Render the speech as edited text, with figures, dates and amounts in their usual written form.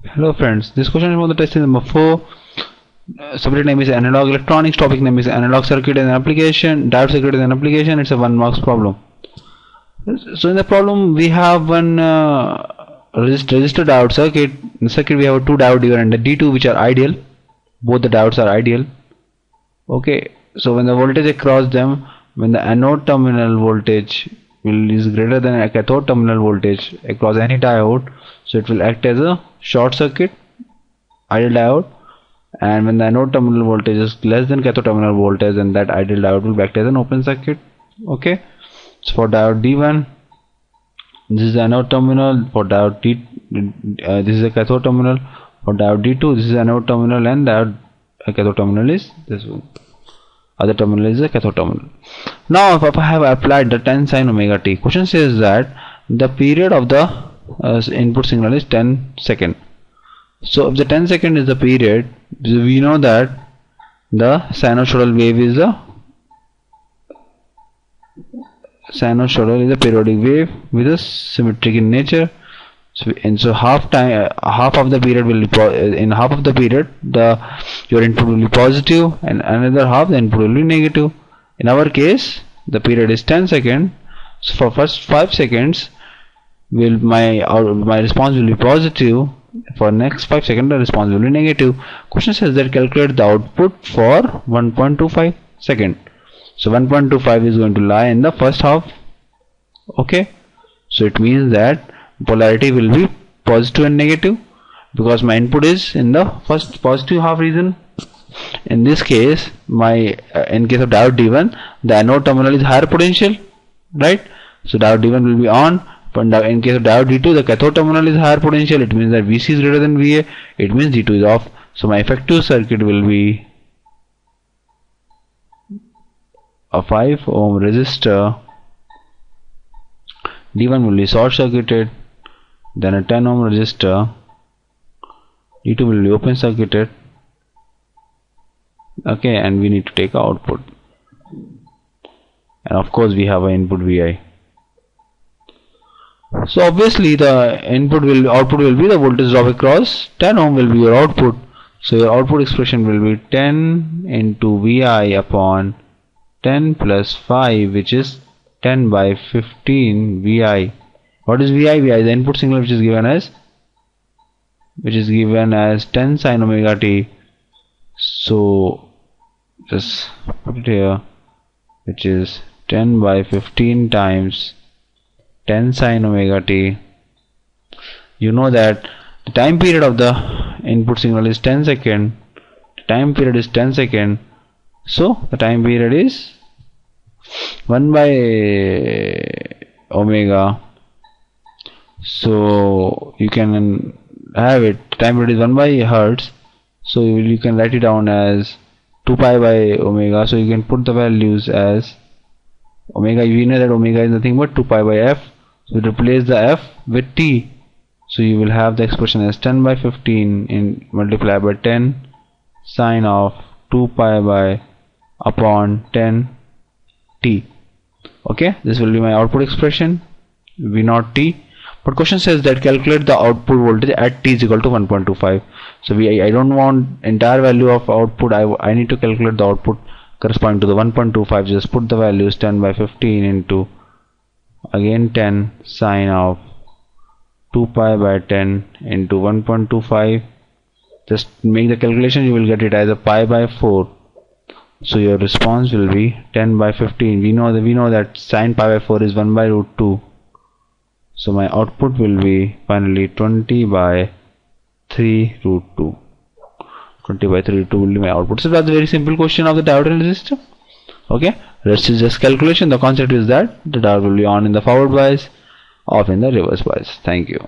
Hello friends, this question is from the test number 4. Subject name is analog electronics, topic name is analog circuit and application, diode circuit and application. It's a 1 marks problem. So in the problem we have one resistor diode circuit. In the circuit we have two diode D1 and the D2 which are ideal. Both the diodes are ideal. Okay, so when the voltage across them, when the anode terminal voltage is greater than a cathode terminal voltage across any diode, so it will act as a short circuit, ideal diode, and when the anode terminal voltage is less than cathode terminal voltage, then that ideal diode will act as an open circuit. Okay, so for diode D1, this is the anode terminal. For diode D, this is a cathode terminal. For diode D2, this is anode terminal, and diode cathode terminal is this one. Other terminal is the cathode terminal. Now if I have applied the 10 sin omega t, question says that the period of the input signal is 10 second. So if the 10 second is the period, we know that the sinusoidal wave is a periodic wave with a symmetric in nature. So half of the period will be in half of the period your input will be positive and another half the input will be negative. In our case the period is 10 seconds. So for first 5 seconds my response will be positive. For next 5 seconds the response will be negative. Question says that calculate the output for 1.25 second. So 1.25 is going to lie in the first half. Okay, so it means that polarity will be positive and negative because my input is in the first positive half region. In this case, in case of diode D1, the anode terminal is higher potential, right? So diode D1 will be on. But in case of diode D2, the cathode terminal is higher potential. It means that VC is greater than VA. It means D2 is off. So my effective circuit will be a 5 ohm resistor. D1 will be short circuited. Then a 10 ohm resistor. D2 will be open circuited. Okay, and we need to take output. And of course we have an input Vi. So obviously the output will be the voltage drop across 10 ohm will be your output. So your output expression will be 10 into Vi upon 10 plus 5, which is 10 by 15 Vi. What is Vi? Vi is the input signal which is given as 10 sin omega t. So just put it here, which is 10 by 15 times 10 sin omega t. You know that the time period of the input signal is 10 second. The time period is 10 second. So the time period is 1 by omega. So you can have it, time period is 1 by hertz. So you can write it down as 2 pi by omega. So you can put the values as omega. You know that omega is nothing but 2 pi by f. So replace the f with t. So you will have the expression as 10 by 15 in multiplied by 10 sine of 2 pi by upon 10 t. Okay, this will be my output expression V naught t. But question says that calculate the output voltage at t is equal to 1.25. So I don't want entire value of output. I need to calculate the output corresponding to the 1.25. Just put the values 10 by 15 into again 10 sine of 2 pi by 10 into 1.25. Just make the calculation. You will get it as a pi by 4. So your response will be 10 by 15. We know that sine pi by 4 is 1 by root 2. So my output will be finally 20 by 3 root 2. 20 by 3 root 2 will be my output. So that's a very simple question of the diode and resistor. Okay, rest is just calculation. The concept is that the diode will be on in the forward bias, off in the reverse bias. Thank you.